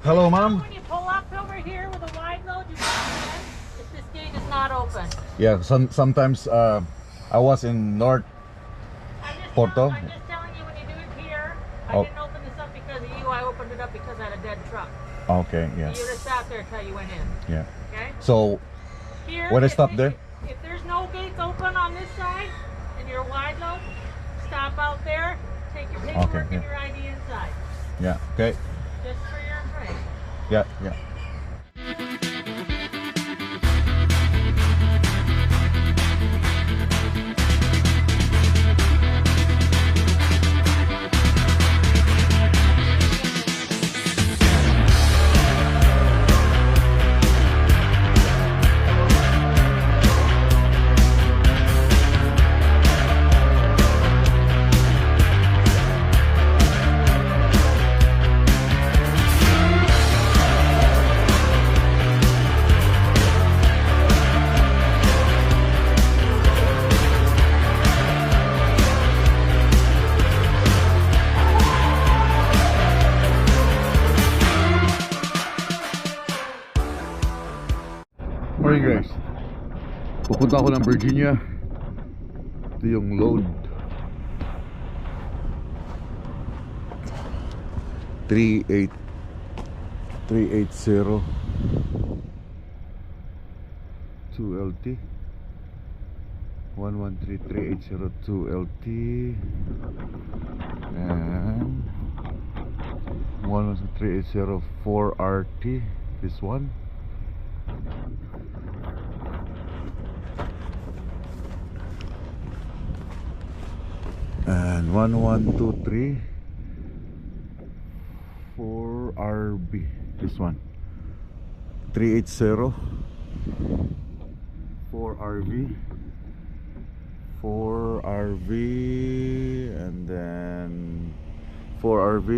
Hello, ma'am. When you pull up over here with a wide load, you can if this gate is not open. Yeah, sometimes I was in North Porto. I'm just telling you when you do it here, I Oh. didn't open this up because of you. I opened it up because I had a dead truck. Okay, yeah, You would have sat there until you went in. yeah. Okay? So Here, when I stop there, if there's no gates open on this side and you're wide load, stop out there, take your paperwork yeah. and your ID inside. yeah, okay, Just for your information. yeah, yeah. Morning guys, pupunta ako ng Virginia. Ito yung load 380 2LT 113380 and 113804 RT, this one. And 1123 4RB, this one. 380 4RV 4RV and then 4RV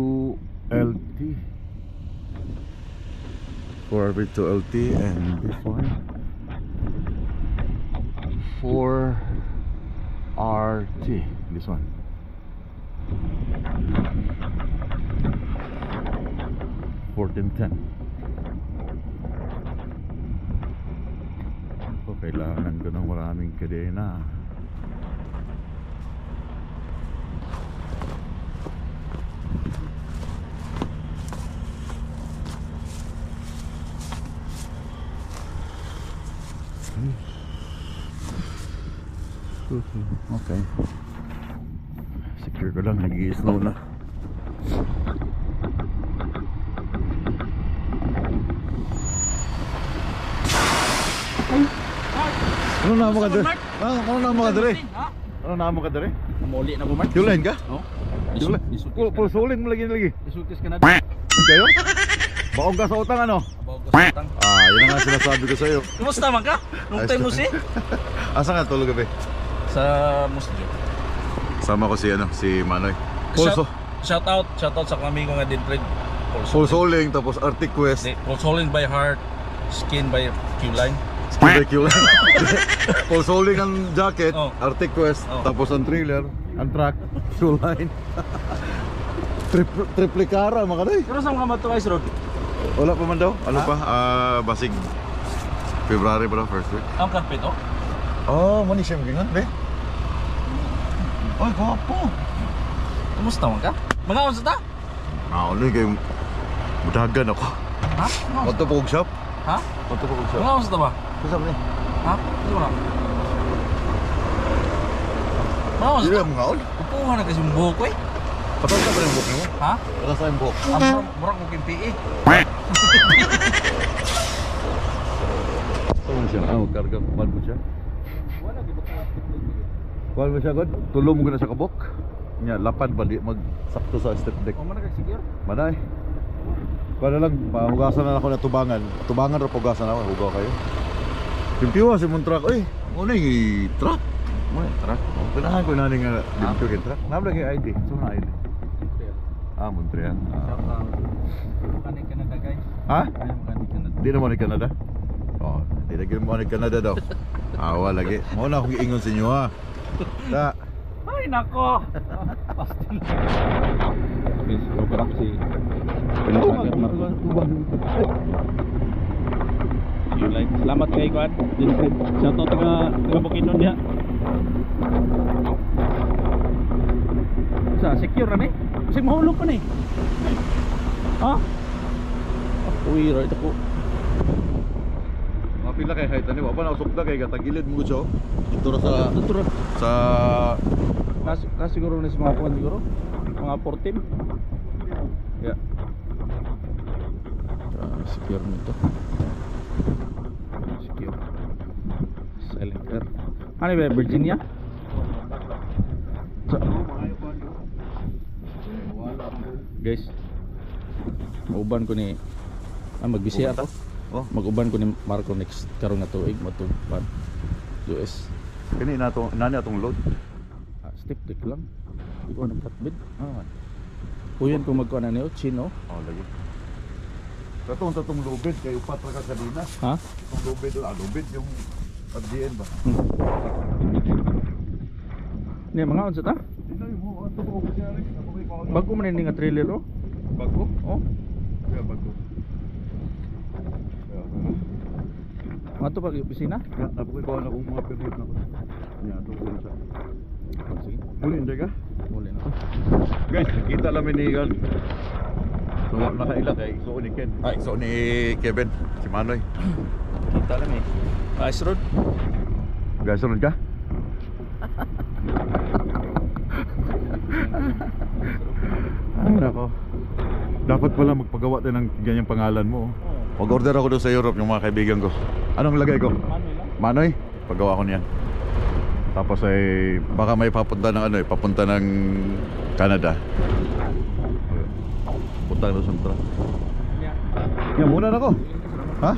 2LT 4RV 2LT and this one 4RT, this one. $14.10. So, kailangan ko ng maraming kadena. Okay. Secure ko lang, nag-i-snow na. Ano na mo ka dere? Ano na mo ka dere? Ano na mo ka dere? Muli na bumart. Yulen ka? Oh. Yulen. Pulsulin mo lagi. Isultis ka na. Kayo? Baong ka sa utang ano? Abawag ka sa utang. Yun ang nga sinasabi ko sa'yo. Kumusta man ka? Nung time mo si? Asa nga tulog gabi? Sa Muslim. Sama ko si Manoy. Shout out sa kami ko nga din friend. Pulsuling tapos Arctic Quest. Pulsoling by heart, skin by Q-line. Pulsuling ang jacket, Oh. Arctic Quest, Oh. tapos ang trailer, ang truck, Q-line. Triplicara mga kanay. Pero saan ka matuwais road? Wala pa man daw. Ano Ha? pa? Basig February pa daw, first week. Ang carpet oh. Oh, mani siya magingan, be. Ay, gwapo. Kumusta man ka? Mga on sa ta? Ulit kayo, budagan ako. Ha? Mato po shop. Ha? Mato po shop. Mga on sa ta ba? Kusap ni. Ha? Hindi mo na. Mga on sa Hindi ta? lang mga on. Kupuha na kasi yung buhok ko eh. Patay ka pa rin buhok mo? Ha? Patay sa yung buhok. Murang ko kim PE. Saan siya? Karga, kuman mo siya? Kuman mo siya, God? Tulong mo ka na sa kabok? Nya, lapad ba di magsakto sa step deck? O man na kag secure? Manay. Kuha na lang, mahugasan na ako na tubangan. Tubangan ro pugasan ako, hugaw kayo. Timpiwa si mong truck. Uy, ano yung truck? Ano yung truck? Pinahan ko na nga dito yung truck. Nabla yung ID. So na ID. Montreal. Shout out. Mechanic Canada guys. Ha? Mechanic Canada. Di na mo ni Canada? Oh, di na mo ni Canada daw. Awa lagi. Mo na akong iingon sa inyo ha. Da. Ay, Ay, nako! Guys, luparak si Pinsagat Marco. Yun, salamat kay Kuan. Dinfred. Shoutout taga Bukidnon niya. Sa secure na ni? Kasi mahulog pa ni. Ha? Uy, right ako. Mga pila kay height ani wa pa na usok na kay gatagilid mo gud dito ra sa Siguro na si mga kuan siguro. Mga 14. Yeah. Secure nito. Secure. Silent air. Ano ba Virginia? Guys, uban ko ni magbisiya ako. Oh, Mag-uban ko ni Marco next karon nga tuig matugpan US. kani na to nani atong load. Step click lang. Iko nang flatbed. Ah. Puyan ko magkuan niyo chino. Oh, lagi. Tatong lubid kay upat ra ka kanina. Ha? Itong lubid yung FDN ba? Ni mga unsa ta? Dili mo ato ko kunyari. Bago man ini nga trailer oh. Bago? Oh. Kaya bago. Mato pag opisina? Ya, napoy ko na kung mga permit na ko. Ya, to ko sa. Oh, sige. Muli hindi ka? Muli na. Guys, kita lang ni Gan. So, nakaila kay so ni Ken. Ay, so ni Kevin, si Manoy. Kita lang eh. Ice road. Guys, sunod ka? Ay, nako. Dapat pala magpagawa tayo ng ganyang pangalan mo. Mag-order ako doon sa Europe yung mga kaibigan ko. Anong lagay ko? Manoy? Paggawa ko niyan. Tapos ay baka may papunta ng papunta ng Canada. Punta na sa truck. Nya muna na ko. Ha?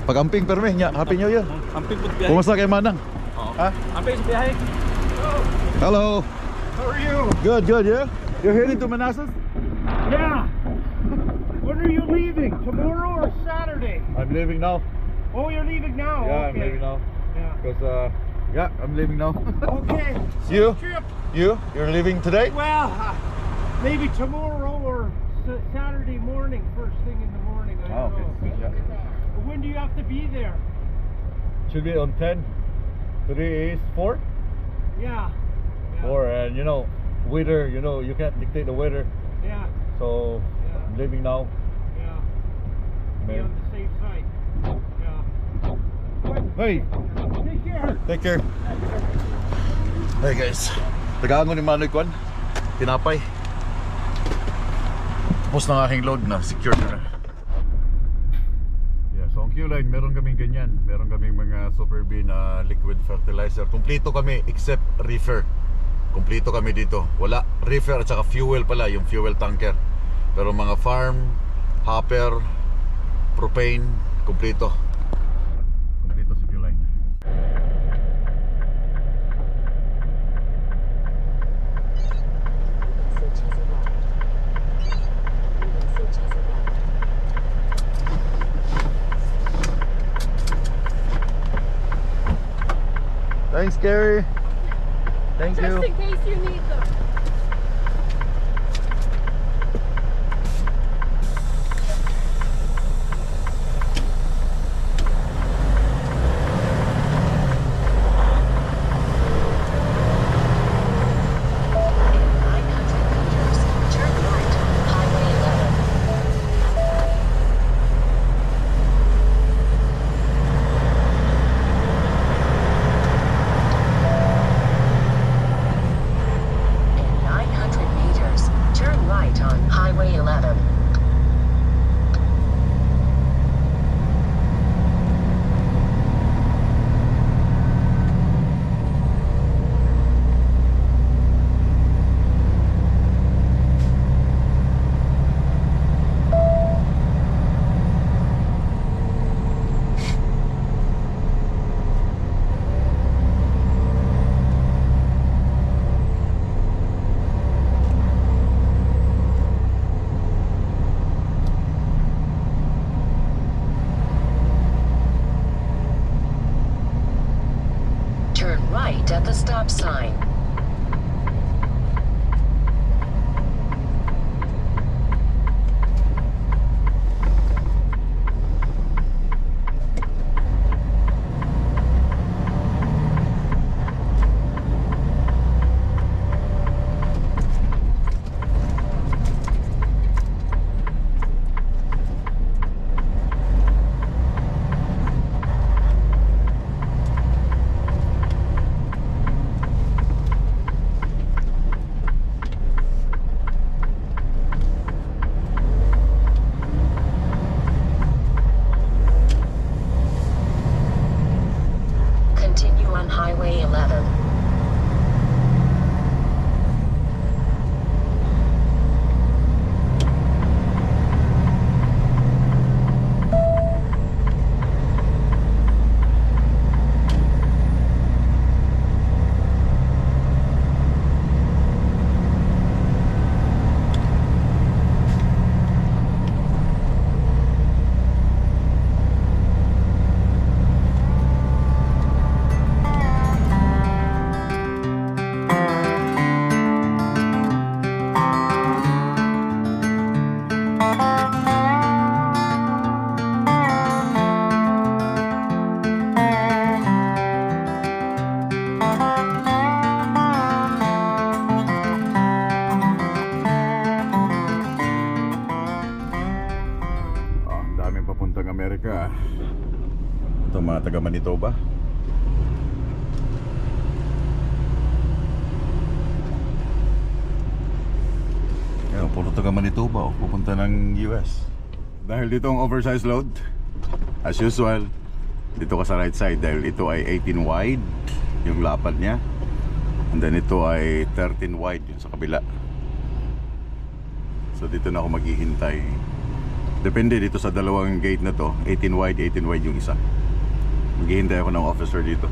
Pag-amping perme nya, Happy New Year. Amping pud biyahe. Kumusta kay Manang? Ha? Amping sa biyahe. Hello. How are you? Good, yeah. You're heading to Manassas? Yeah. When are you leaving? Tomorrow or Saturday? I'm leaving now. Oh, you're leaving now. Yeah, I'm okay. leaving now. Yeah. Because yeah, I'm leaving now. Okay. You? Safe trip. You're leaving today? Well, maybe tomorrow or Saturday morning, first thing in the morning. I don't know. Yeah. When do you have to be there? Should be on 10. Today is 4. Yeah. Yeah. 4, and weather, you can't dictate the weather. Yeah. So Yeah. I'm leaving now. Yeah. Be Man. on the safe side. Yeah. Hey, Take care. take care. Hey guys, tagaan ko ni Manoy Kwan. Tinapay. Tapos ng aking load na, secure na. Yeah, so ang Q-Line, meron kaming ganyan. Meron kaming mga Super B na liquid fertilizer. Kompleto kami except reefer. Kompleto kami dito. Wala reefer at saka fuel pala, yung fuel tanker. Pero mga farm, hopper, propane, kompleto. Kompleto si Q-Line. Thanks, Gary. Thank Just you. in case you need them. mga taga Manitoba. Yan, puro taga Manitoba pupunta ng US. Dahil dito ang oversized load, as usual, dito ka sa right side dahil ito ay 18 wide yung lapad niya. And then ito ay 13 wide yung sa kabila. So dito na ako maghihintay. Depende dito sa dalawang gate na to, 18 wide yung isa. Maghihintay ako ng officer dito.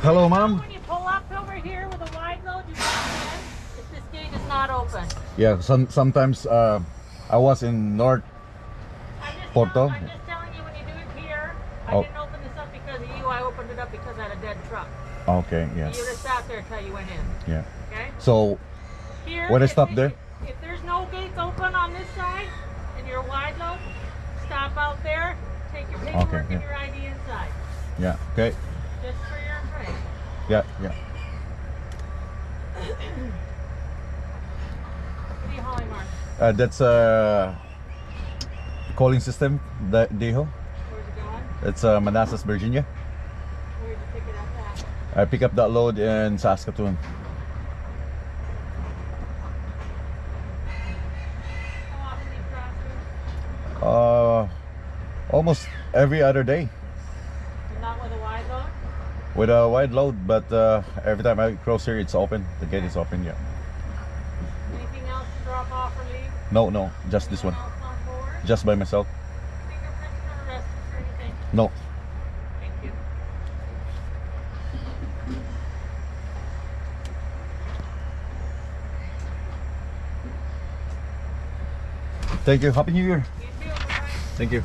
Hello, ma'am. When you pull up over here with a wide load, you come in. If this gate is not open. Yeah, sometimes I was in North Porto. I'm just telling you when you do it here. I Oh. didn't open this up because of you. I opened it up because I had a dead truck. Okay, yes. You would have sat there until you went in. Yeah. Okay? So, Here, when I if stop it- there? If there's no gates open on this side and you're wide load, stop out there, take your paperwork yeah. and your ID inside. yeah, okay. Just for your information. Yeah, yeah. What are you hauling, Mark? That's calling system, Deho. Where's it going? It's Manassas, Virginia. Where'd you pick it up at? I pick up that load in Saskatoon. How often do you cross through? Almost every other day And not with a wide load? with a wide load, but every time I cross here, it's open. The gate is open. Yeah. Anything else to drop off or leave? No, just this one. Anything else on board? Just by myself. Fingerprints or arrests or anything? No. Thank you. Thank you. Happy New Year. You too. Bye. Thank you.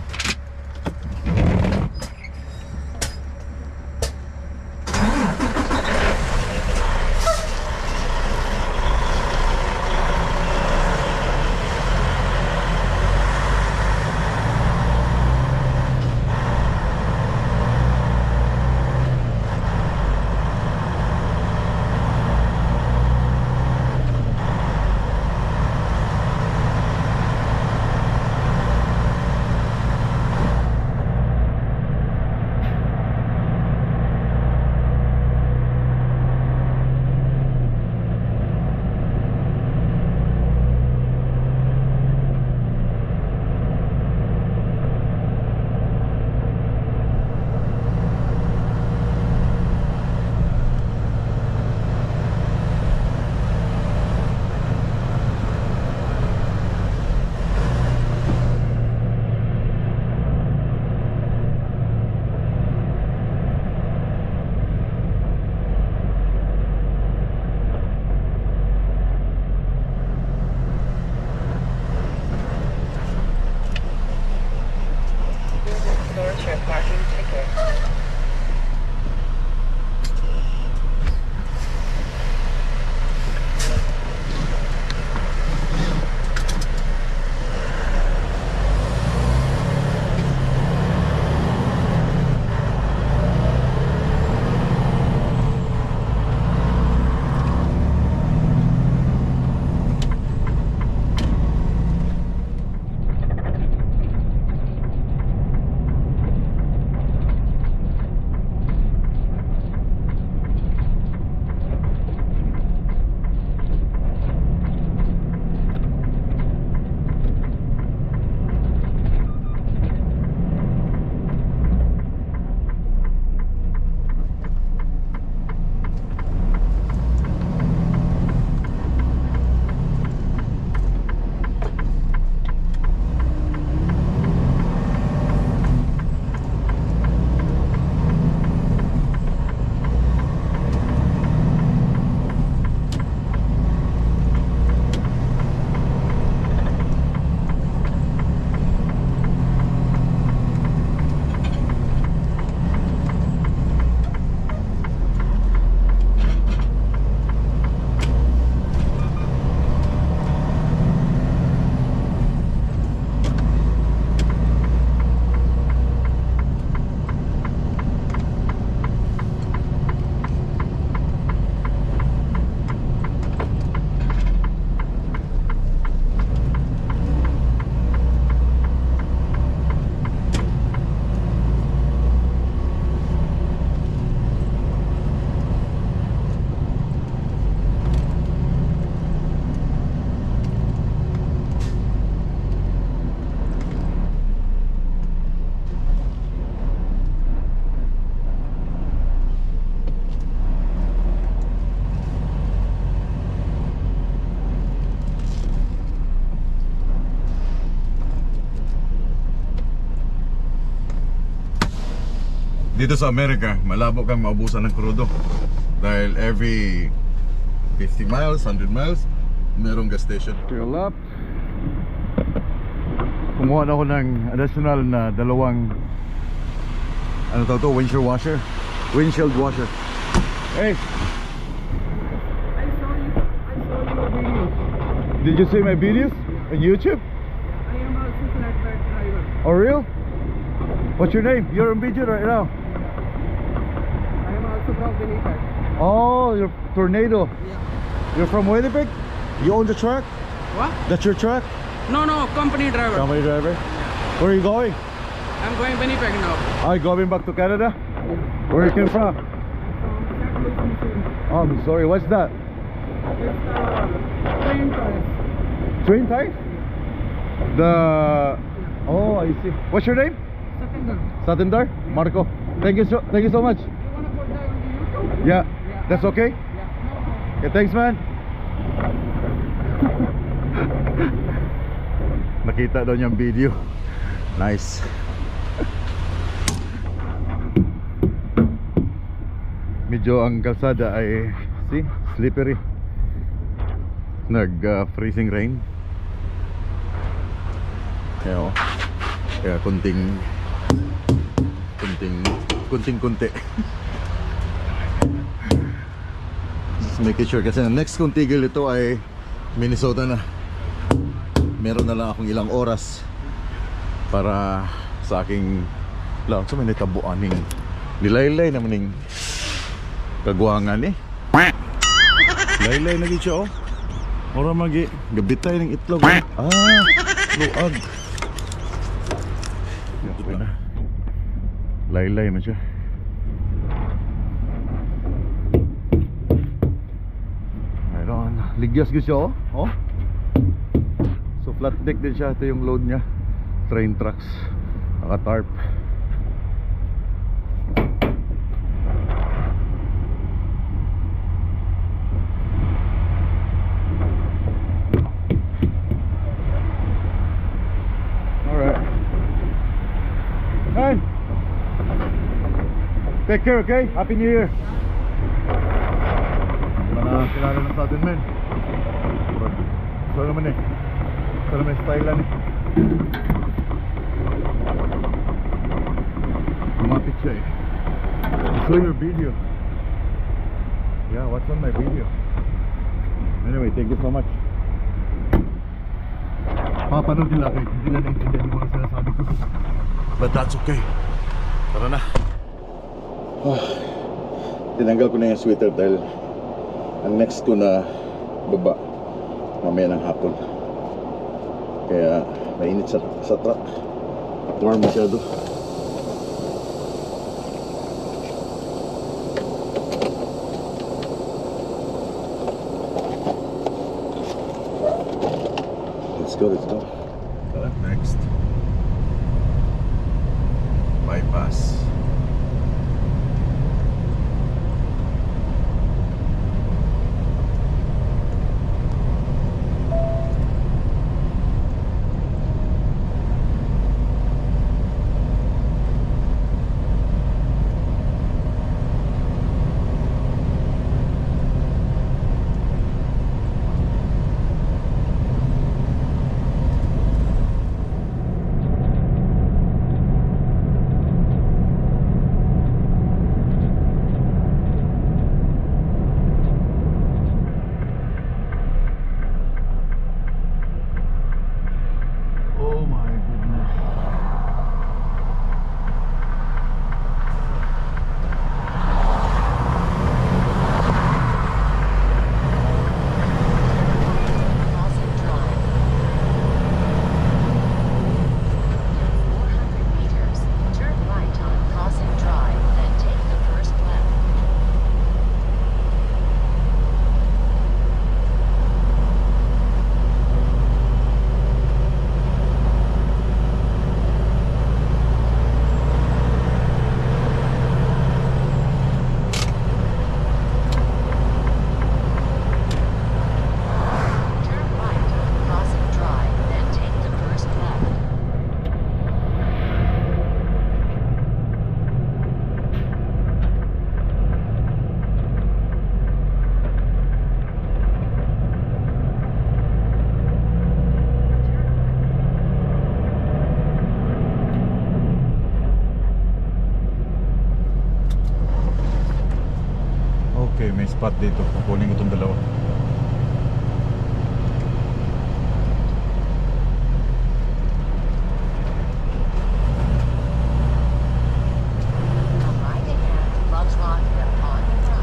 dito sa Amerika, malabo kang maubusan ng krudo. Dahil every 50 miles, 100 miles, merong gas station. Fill up. Kumuha na ako ng additional na dalawang ano tawag to? Windshield washer. Windshield washer. Hey! I saw your videos. Did you see my videos on YouTube? I am also flatbed driver. Oh real? What's your name? You're on video right now. I am also from Winnipeg. Oh, you're Tornado. Yeah. You're from Winnipeg? You own the truck? What? That's your truck? No, company driver. Company driver? Where are you going? I'm going Winnipeg now. Are you going back to Canada? Where you came from? Oh, I'm sorry. What's that? It's train tires. Train tires? The... Oh, I see. What's your name? Satinder. Satinder? Marco. Thank you so much. You wanna put that on the YouTube? Yeah. That's okay? Yeah. Okay, thanks man. Nakita daw niyang video. Nice. Medyo ang kalsada ay see, slippery. Freezing rain. Kaya kunting just making sure kasi ang next kong tigil ito ay Minnesota na. Meron na lang akong ilang oras para sa aking lang sa may natabuan ning nilaylay naman ning kagwangan eh. Laylay na gid siya oh. Ora magi gabitay ng itlog. Luag. Okay na. Laylay man siya. Mayroon. Ligyas gid siya oh. Oh. So flat deck din siya. Ito yung load niya. Train trucks. Naka-tarp. Alright. Man, take care, okay? Happy New Year. Hindi man na kilala na sa atin, man. So naman eh. Pero may style lang eh. Lumapit siya eh. I saw your video. Yeah, what's on my video? Anyway, thank you so much. Papanood nila kayo. Hindi na naintindihan yung mga sinasabi ko. But that's okay. Tara na. Tinanggal ko na yung sweater dahil ang next ko na baba mamaya ng hapon. Kaya mainit sa truck. Warm masyado. Let's go. Next. Bypass. spot dito. Kukunin ko itong dalawa. Arriving at Love's Laundry on the right.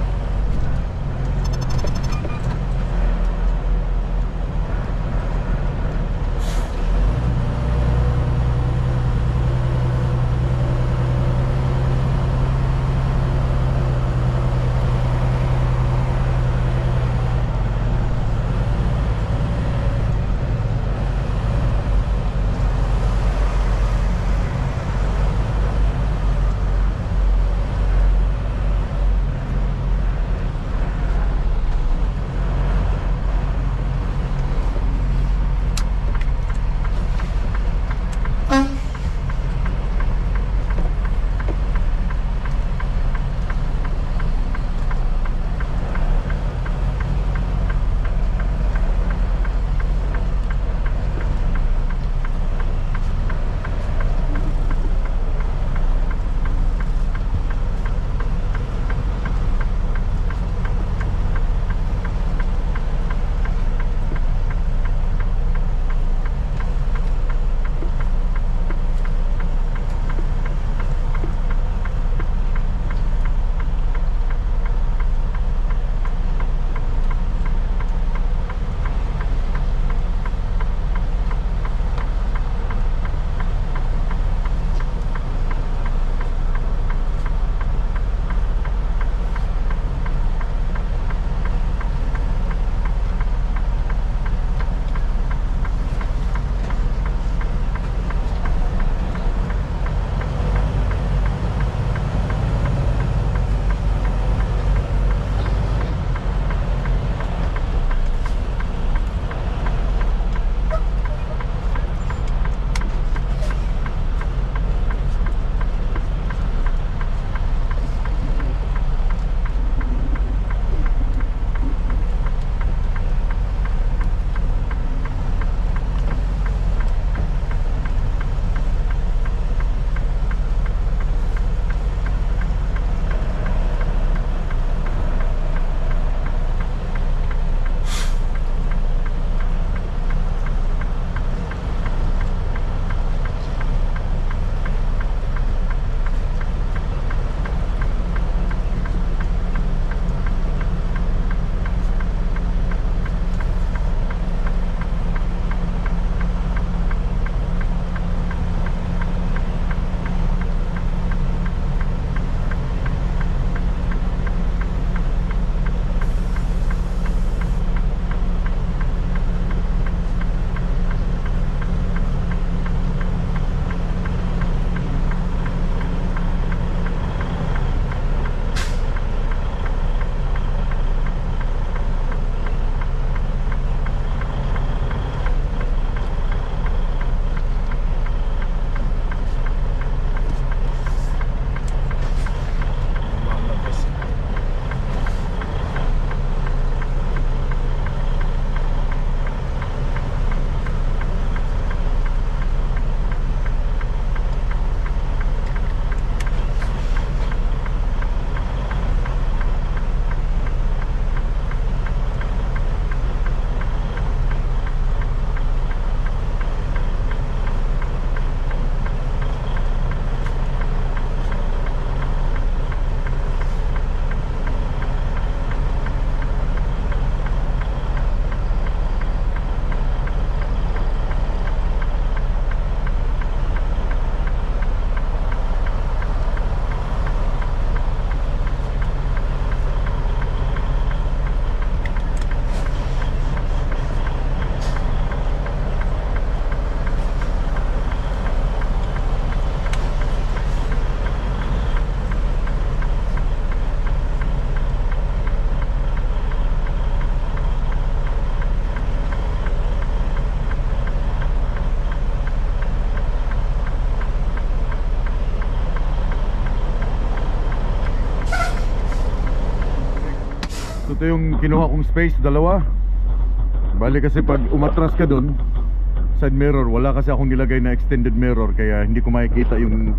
Ito yung kinuha kong space, dalawa. Bali kasi pag umatras ka dun, side mirror, wala kasi akong nilagay na extended mirror, kaya hindi ko makikita yung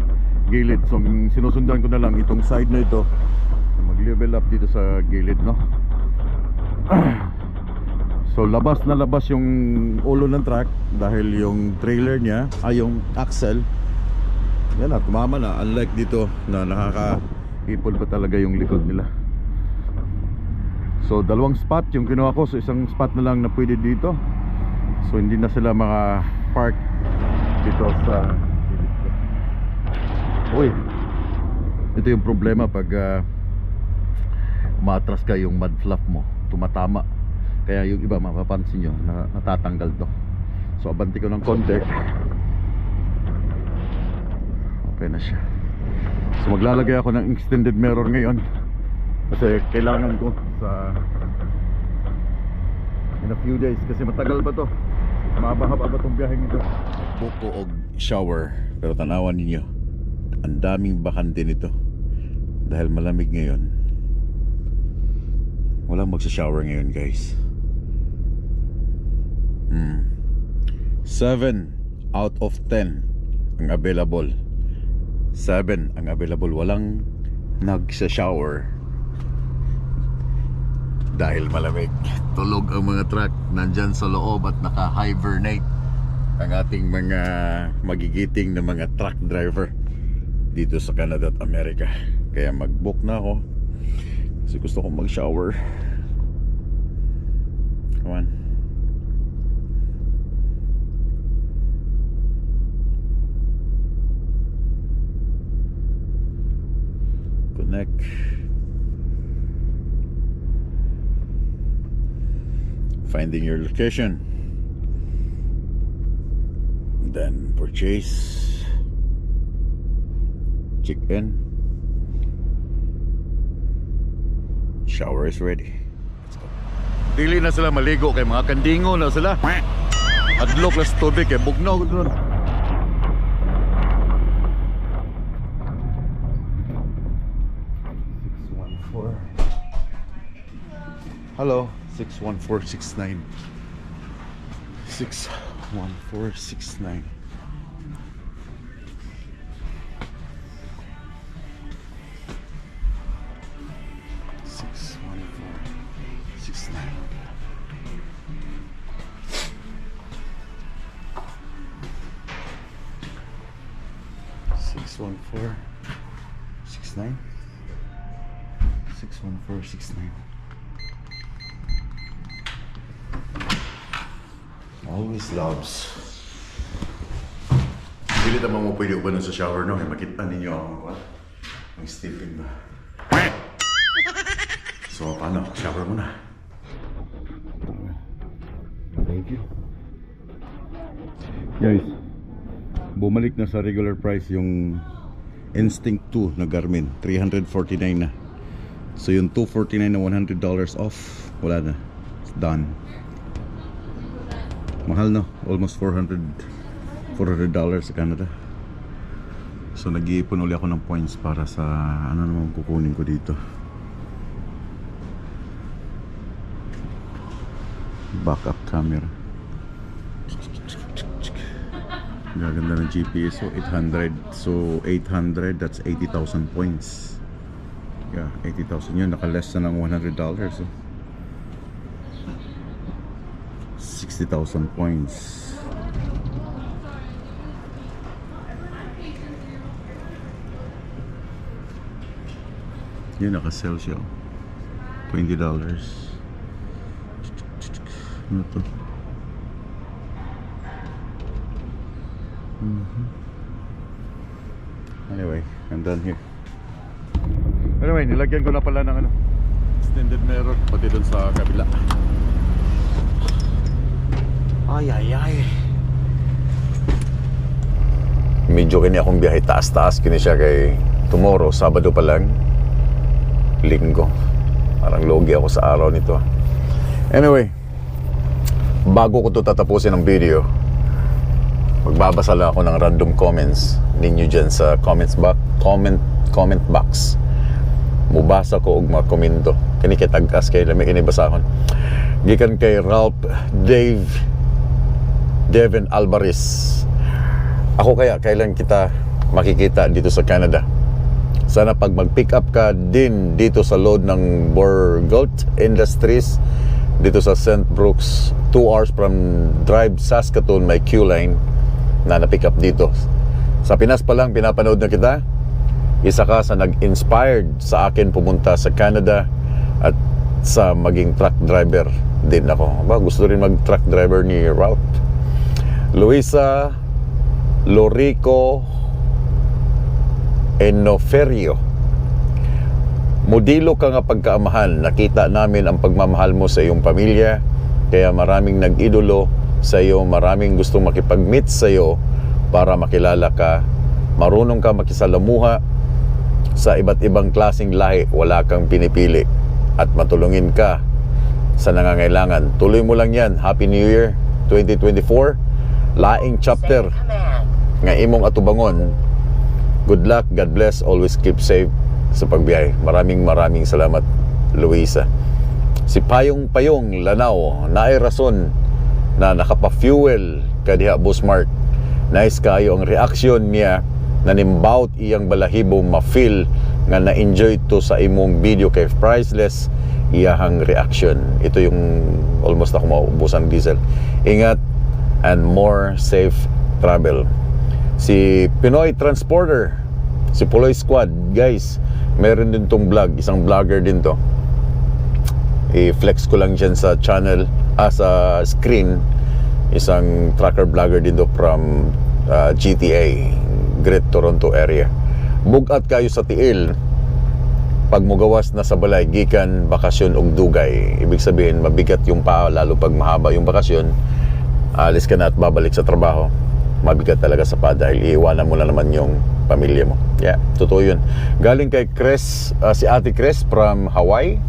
gilid. So sinusundan ko na lang itong side na ito, mag level up dito sa gilid, no? So labas na labas yung ulo ng truck dahil yung trailer niya, yung axle, yan na, tumama na. Unlike dito na nakakaipon pa talaga yung likod nila. So dalawang spot yung kinuha ko. So isang spot na lang na pwede dito. So hindi na sila maka-park dito sa uy, ito yung problema pag umatras ka, yung mud flap mo tumatama. Kaya yung iba mapapansin nyo na natatanggal to. So abanti ko ng konti. Okay na siya. So maglalagay ako ng extended mirror ngayon kasi kailangan ko sa in a few days kasi matagal ba to, mahaba-haba ba tong biyaheng ito. Buko og shower, pero tanawan ninyo, ang daming bakante nito dahil malamig ngayon. Walang magsa-shower ngayon, guys. 7 out of 10 ang available. 7 ang available. Walang nagsa-shower dahil malamig. Tulog ang mga truck nandyan sa loob at naka-hibernate ang ating mga magigiting na mga truck driver dito sa Canada at Amerika. Kaya mag-book na ako kasi gusto kong mag-shower. Come on. Connect. Finding your location. Then purchase. Check in. Shower is ready. Let's go. Dili na sila maligo kay mga kandingo na sila. Adlok las tubig kay bugnaw doon. Hello, 61469. 61469. Six 61469. Always loves. Hindi naman mo pwede ubanan sa shower, no? Makita ninyo ang Stephen ba? So, paano? Shower muna. Thank you. Guys, bumalik na sa regular price yung Instinct 2 na Garmin. 349 na. So yung 249 na $100 off, wala na. It's done. Mahal, no? Almost $400 sa Canada. So nag-iipon ulit ako ng points para sa ano naman kukunin ko dito. Backup camera. Gaganda ng GPS. So 800. So 800, that's 80,000 points. Yeah, 80,000 yun. Naka-less na ng $100. So 60,000 points. Yun, naka-sell siya. $20. Ano to? Anyway, I'm done here. Anyway, nilagyan ko na pala ng ano, extended mirror pati dun sa kabila. Ay ay ay. Medyo kini akong biyahe taas-taas kini siya kay tomorrow, Sabado pa lang. Linggo. Parang logi ako sa araw nito. Anyway, bago ko to tatapusin ang video, magbabasa lang ako ng random comments ninyo dyan sa comment box. Mubasa ko og mga komento. Kini kay tagkas kay lami kini basahon. Gikan kay Ralph Devin Alvarez. Ako kaya kailan kita makikita dito sa Canada. Sana pag mag-pick up ka din dito sa load ng Borgolt Industries, dito sa St. Brooks, 2 hours from Drive Saskatoon, may Q-line na na-pick up dito. Sa Pinas pa lang, pinapanood na kita. Isa ka sa nag-inspired sa akin pumunta sa Canada at sa maging truck driver din ako. Gusto rin mag-truck driver ni Ralph. Luisa Lorico Enoferio, modelo ka nga pagkaamahan. Nakita namin ang pagmamahal mo sa iyong pamilya, kaya maraming nag-idolo sa iyo, maraming gustong makipag-meet sa iyo para makilala ka. Marunong ka makisalamuha sa iba't ibang klaseng lahi, wala kang pinipili, at matulungin ka sa nangangailangan. Tuloy mo lang yan. Happy New Year 2024. Laing chapter nga imong atubangon. Good luck, God bless, always keep safe sa pagbiyahe. Maraming salamat, Luisa. Si Payong Lanao, naay rason na nakapa-fuel kadiha Busmart. Nice kayo ang reaction niya, nanimbaut iyang balahibo ma-feel nga na-enjoy to sa imong video, kay priceless iyahang reaction. Ito yung almost ako maubusan diesel. Ingat and more safe travel. Si Pinoy Transporter, si Puloy Squad, guys, meron din tong vlog, isang vlogger din to. I-flex ko lang dyan sa channel, sa screen, isang trucker vlogger din to from GTA, Great Toronto area. Bugat kayo sa tiil pag mugawas na sa balay gikan bakasyon og dugay. Ibig sabihin mabigat yung paa, lalo pag mahaba yung bakasyon. Alis ka na at babalik sa trabaho, mabigat talaga sa paa dahil iiwanan mo na naman yung pamilya mo. Yeah, totoo yun. Galing kay Chris, si Ate Chris from Hawaii.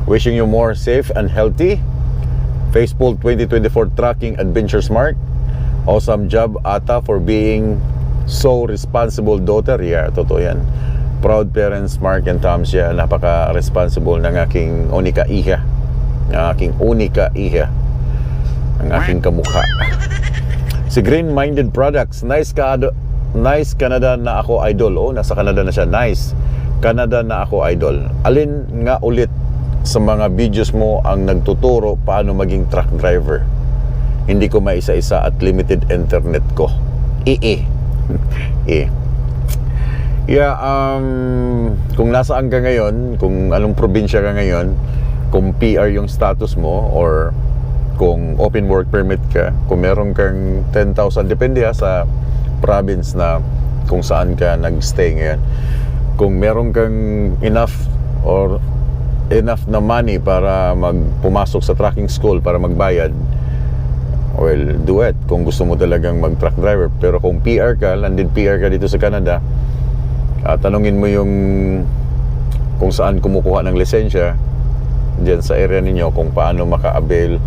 Wishing you more safe and healthy. Faithful 2024 Trucking Adventure Smart. Awesome job, Ata, for being so responsible daughter. Yeah, totoo yan. Proud parents, Mark and Tom siya. Napaka-responsible ng aking unika iha. Ang aking kamukha. Si Green Minded Products. Nice Canada na ako idol. Oh, nasa Canada na siya. Nice Canada na ako idol. Alin nga ulit sa mga videos mo ang nagtuturo paano maging truck driver? Hindi ko maisa-isa at limited internet ko. Yeah, kung nasaan ka ngayon, kung anong probinsya ka ngayon, kung PR yung status mo or kung open work permit ka, kung meron kang 10,000, depende sa province na kung saan ka nag-stay ngayon. Kung meron kang enough na money para pumasok sa trucking school para magbayad, well, do it kung gusto mo talagang mag-truck driver. Pero kung PR ka, landed PR ka dito sa Canada, tanungin mo yung kung saan kumukuha ng lisensya dyan sa area ninyo, kung paano maka-avail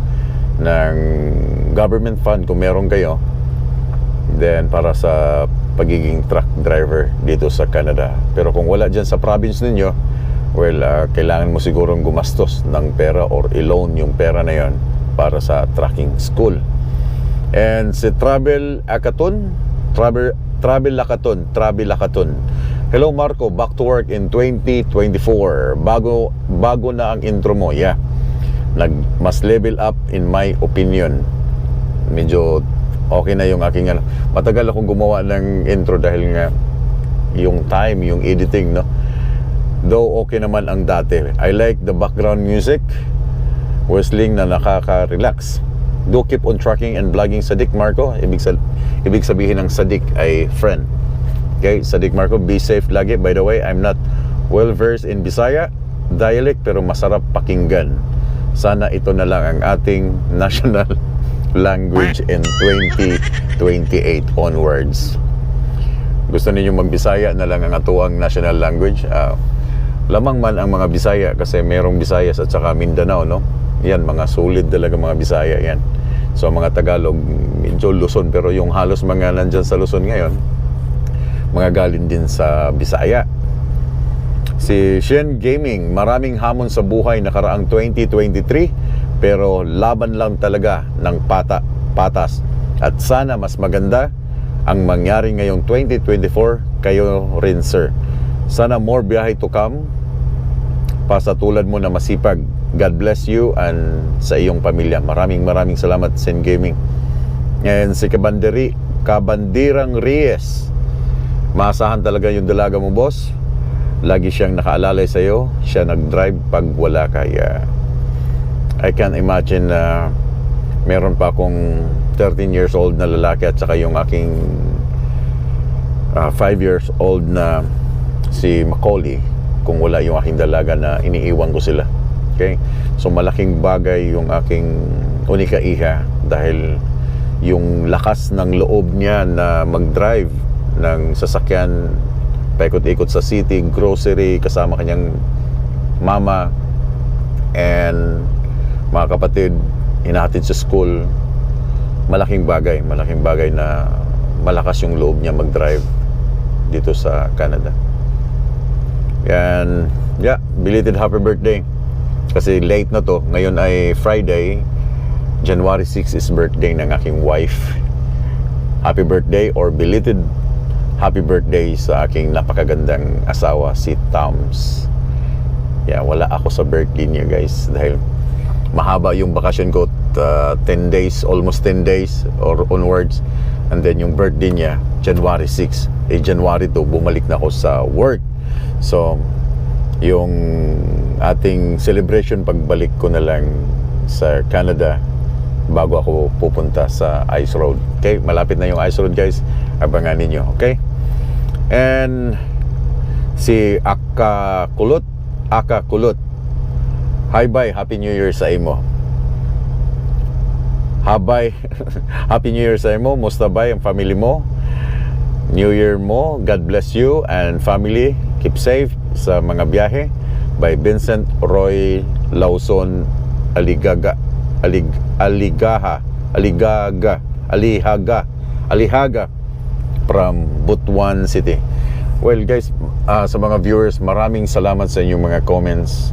ng government fund kung meron kayo, then para sa pagiging truck driver dito sa Canada. Pero kung wala dyan sa province ninyo, well, kailangan mo sigurong gumastos ng pera or i-loan yung pera na yon para sa trucking school. And si Travel Lakaton. Hello Marco, back to work in 2024. Bago na ang intro mo. Yeah, mas level up in my opinion. Medyo okay na yung aking matagal akong gumawa ng intro dahil nga yung time, yung editing, no? Though okay naman ang dati. I like the background music, whistling na nakaka-relax. Do keep on trucking and vlogging, Sadik Marco. Ibig sabihin ng Sadik ay friend. Okay, Sadik Marco, be safe lagi. By the way, I'm not well versed in Bisaya dialect pero masarap pakinggan. Sana ito na lang ang ating national language in 2028 onwards. Gusto niyo mag-Bisaya na lang ang atuang national language? Lamang man ang mga Bisaya kasi merong Visayas at saka Mindanao, no? Yan, mga solid talaga mga Bisaya yan. So mga Tagalog, medyo Luzon, pero yung halos mga nandyan sa Luzon ngayon, mga galing din sa Bisaya. Si Shen Gaming, maraming hamon sa buhay nakaraang 2023, pero laban lang talaga ng patas. At sana mas maganda ang mangyari ngayong 2024 kayo rin, sir. Sana more biyahe to come pa sa tulad mo na masipag God bless you and sa iyong pamilya. Maraming salamat, Sen Gaming. And si Kabandirang Reyes, maasahan talaga yung dalaga mo, boss. Lagi siyang nakaalalay sa iyo. Siya nag-drive pag wala ka. I can't imagine na meron pa akong 13 years old na lalaki at saka yung aking 5 years old na si Macaulay kung wala yung aking dalaga na iniiwan ko sila. Okay? So malaking bagay yung aking unika iha dahil yung lakas ng loob niya na mag-drive ng sasakyan paikot-ikot sa city, grocery, kasama kanyang mama and mga kapatid, hinahatid sa school. Malaking bagay na malakas yung loob niya mag-drive dito sa Canada. And yeah, belated happy birthday. Kasi late na to. Ngayon ay Friday. January 6 is birthday ng aking wife. Happy birthday or belated happy birthday sa aking napakagandang asawa, si Tams. Yeah, wala ako sa birthday niya, guys, dahil mahaba yung bakasyon ko, 10 days, almost 10 days or onwards. And then yung birthday niya, January 6. January 2, bumalik na ako sa work. So, yung ating celebration pagbalik ko na lang sa Canada bago ako pupunta sa Ice Road. Okay, malapit na yung Ice Road, guys. Abangan ninyo, okay? And si Aka Kulot, hi bye, Happy New Year sa imo. Habay, Happy New Year sa imo. Musta ba ang family mo? New Year mo, God bless you and family. Keep safe sa mga biyahe. By Vincent Roy Lawson Alihaga from Butuan City. Well, guys, sa mga viewers, maraming salamat sa inyong mga comments.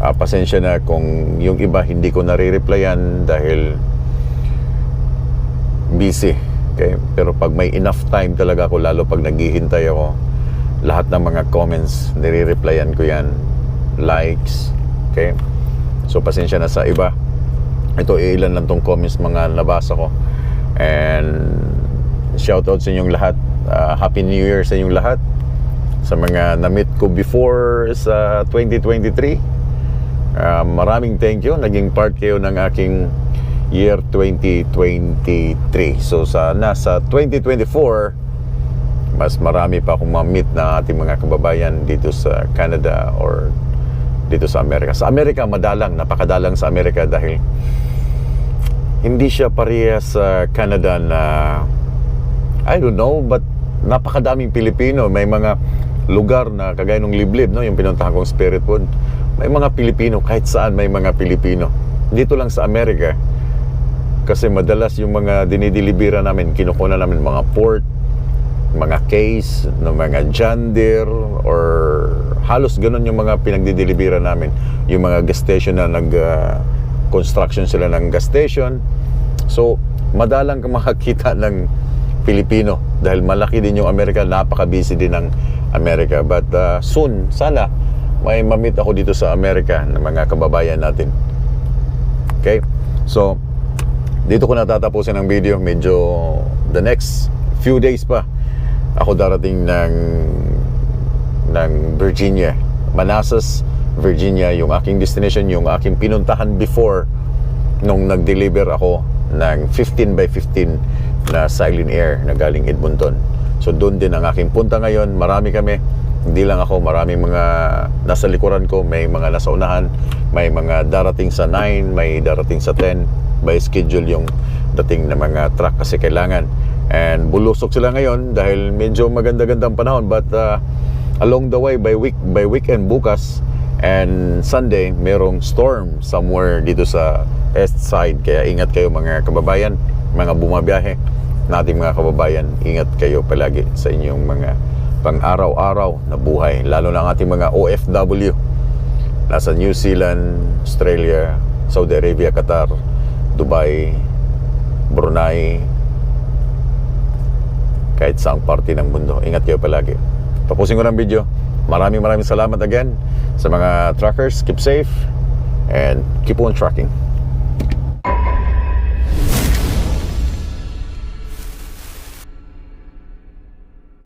Pasensya na kung yung iba hindi ko nare-replyan dahil busy. Okay? Pero pag may enough time talaga ako, lalo pag naghihintay ako, lahat ng mga comments nire-replyan ko yan, likes. Okay? So pasensya na sa iba. Ito ilan lang tong comments mga nabasa ko. And shoutout sa inyong lahat. Happy New Year sa inyong lahat. Sa mga na-meet ko before sa 2023, maraming thank you. Naging part kayo ng aking year 2023. So sana sa 2024, mas marami pa akong ma-meet na ating mga kababayan dito sa Canada or dito sa Amerika. Sa Amerika, madalang, napakadalang sa Amerika dahil hindi siya parehas sa Canada na I don't know, but napakadaming Pilipino. May mga lugar na kagaya ng Liblib, no? Yung pinuntahan kong Spirit Wood. May mga Pilipino, kahit saan may mga Pilipino. Dito lang sa Amerika, kasi madalas yung mga dinidilibira namin, kinukuha namin mga port, mga case, no, mga John Deere, or halos ganun yung mga pinagdidilibira namin. Yung mga gas station na construction sila ng gas station. So, madalang ka makakita ng Pilipino dahil malaki din yung Amerika, napaka-busy din ng Amerika. But soon, sana may ma-meet ako dito sa Amerika ng mga kababayan natin. Okay? So, dito ko natatapusin ang video. Medyo the next few days pa ako darating ng Virginia, Manassas, Virginia, yung aking destination, yung aking pinuntahan before nung nag-deliver ako ng 15 by 15 na Silent Air na galing Edmonton. So doon din ang aking punta ngayon. Marami kami, hindi lang ako, maraming mga nasa likuran ko, may mga nasa unahan, may mga darating sa 9, may darating sa 10 by schedule yung dating na mga truck kasi kailangan. And bulusok sila ngayon dahil medyo maganda-gandang panahon, but along the way by weekend bukas and Sunday merong storm somewhere dito sa east side, kaya ingat kayo mga kababayan, mga bumabiyahe nating mga kababayan, ingat kayo palagi sa inyong mga pang-araw-araw na buhay, lalo na ang ating mga OFW nasa New Zealand, Australia, Saudi Arabia, Qatar, Dubai, Brunei, kahit saang parte ng mundo. Ingat kayo palagi. Tapusin ko ng video. Maraming salamat again sa mga truckers. Keep safe and keep on trucking.